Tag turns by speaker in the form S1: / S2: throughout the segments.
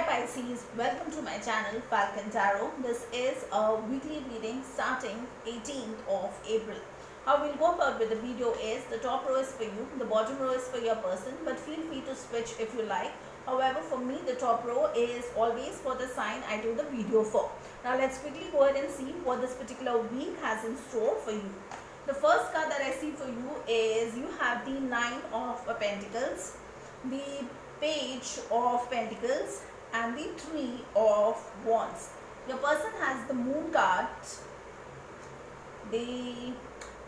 S1: Pisces, welcome to my channel Falcon Tarot. This is a weekly reading starting 18th of April. How we'll go about with the video is the top row is for you, the bottom row is for your person, but feel free to switch if you like. However, for me the top row is always for the sign I do the video for. Now let's quickly go ahead and see what this particular week has in store for you. The first card that I see for you is you have the Nine of Pentacles, the Page of Pentacles and the Three of Wands. Your person has the Moon card, the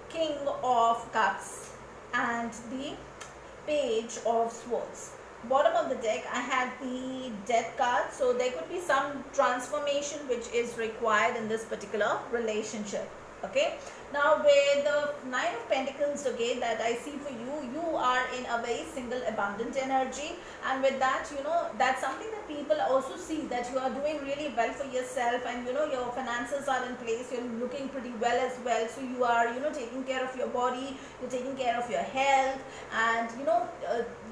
S1: King of Cups and the Page of Swords. Bottom of the deck I have the Death card, so there could be some transformation which is required in this particular relationship. Okay, now with the Nine of Pentacles, okay, that I see for you, you are in a very single abundant energy, and with that, you know, that's something that people also see, that you are doing really well for yourself, and you know your finances are in place, you're looking pretty well as well, so you are, you know, taking care of your body, you're taking care of your health, and you know,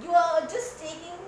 S1: you are just taking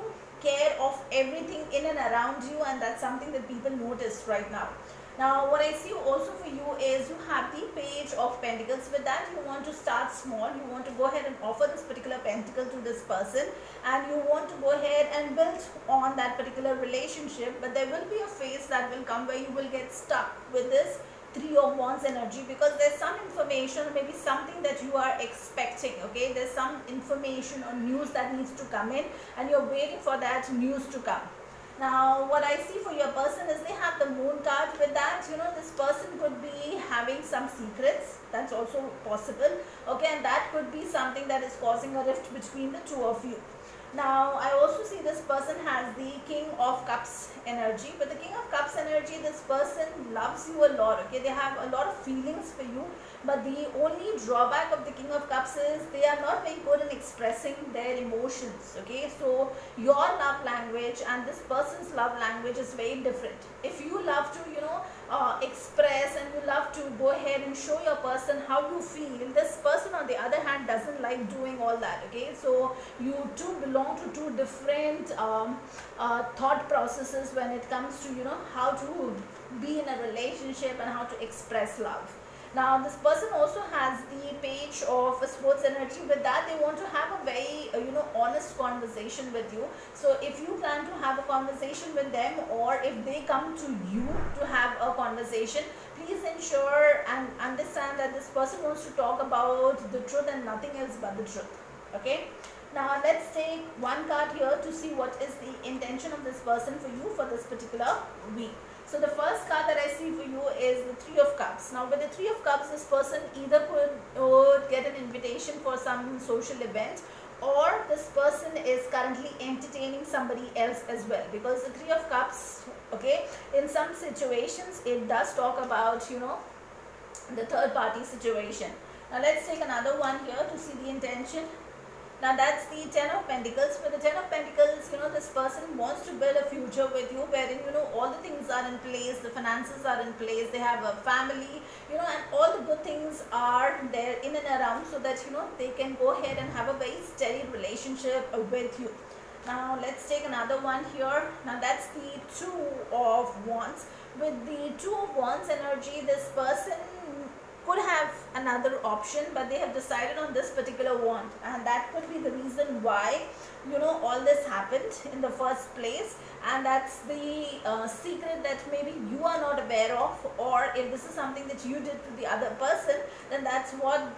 S1: care of everything in and around you, and that's something that people notice right now. Now what I see also for you is you have the Page of Pentacles. With that, you want to start small, you want to go ahead and offer this particular pentacle to this person, and you want to go ahead and build on that particular relationship, but there will be a phase that will come where you will get stuck with this Three of Wands energy, because there's some information, maybe something that you are expecting, okay, there's some information or news that needs to come in and you're waiting for that news to come. Now what I see for your person is they have the Moon card. With that, you know, this person could be having some secrets, that's also possible, okay, and that could be something that is causing a rift between the two of you. Now I also see this person has the King of Cups energy. With the King of Cups energy, this person loves you a lot, okay, they have a lot of feelings for you, but the only drawback of the King of Cups is they are not very good in expressing their emotions, okay, so your love language and this person's love language is very different. If you love to, you know, express, and you love to go ahead and show your person how you feel, this person on the other hand doesn't like doing all that, okay, so you two belong to two different thought processes when it comes to, you know, how to be in a relationship and how to express love. Now this person also has the Page of Swords energy. With that, they want to have a very you know, honest conversation with you. So if you plan to have a conversation with them, or if they come to you to have a conversation, please ensure and understand that this person wants to talk about the truth and nothing else but the truth. Okay, now let's take one card here to see what is the intention of this person for you for this particular week. So the first card that I see for you is the Three of Cups. Now with the Three of Cups, this person either could get an invitation for some social event, or this person is currently entertaining somebody else as well, because the Three of Cups, okay, in some situations it does talk about, you know, the third party situation. Now let's take another one here to see the intention. Now that's the Ten of Pentacles. With the Ten of Pentacles, you know, this person wants to build a future with you, wherein, you know, all the things are in place, the finances are in place, they have a family, you know, and all the good things are there in and around, so that, you know, they can go ahead and have a very steady relationship with you. Now let's take another one here. Now that's the Two of Wands. With the Two of Wands energy, this person could have another option, but they have decided on this particular wand, and that could be the reason why, you know, all this happened in the first place, and that's the secret that maybe you are not aware of, or if this is something that you did to the other person, then that's what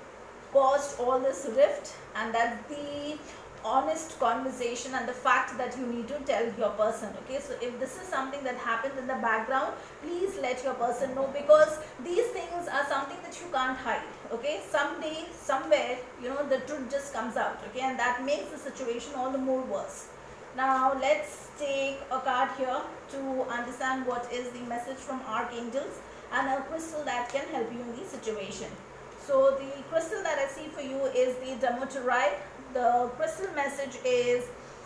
S1: caused all this rift, and that's the honest conversation and the fact that you need to tell your person. Okay, so if this is something that happens in the background, please let your person know, because these things are something that you can't hide. Okay, someday, somewhere, you know, the truth just comes out, okay, and that makes the situation all the more worse. Now let's take a card here to understand what is the message from archangels and a crystal that can help you in the situation. So the crystal that I see for you is the Damoterai. The crystal message is,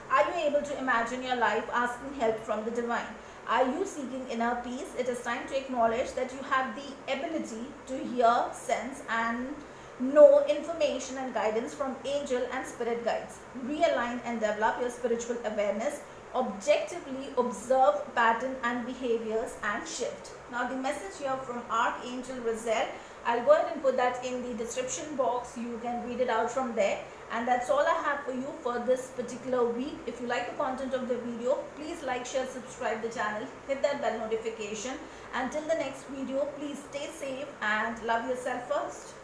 S1: are you able to imagine your life asking help from the divine? Are you seeking inner peace? It is time to acknowledge that you have the ability to hear, sense and know information and guidance from angel and spirit guides. Realign and develop your spiritual awareness. objectively observe pattern and behaviors and shift. Now the message here from Archangel Raziel, I'll go ahead and put that in the description box. You can read it out from there. And that's all I have for you for this particular week. If you like the content of the video, please like, share, subscribe the channel, hit that bell notification. Until the next video, please stay safe and love yourself first.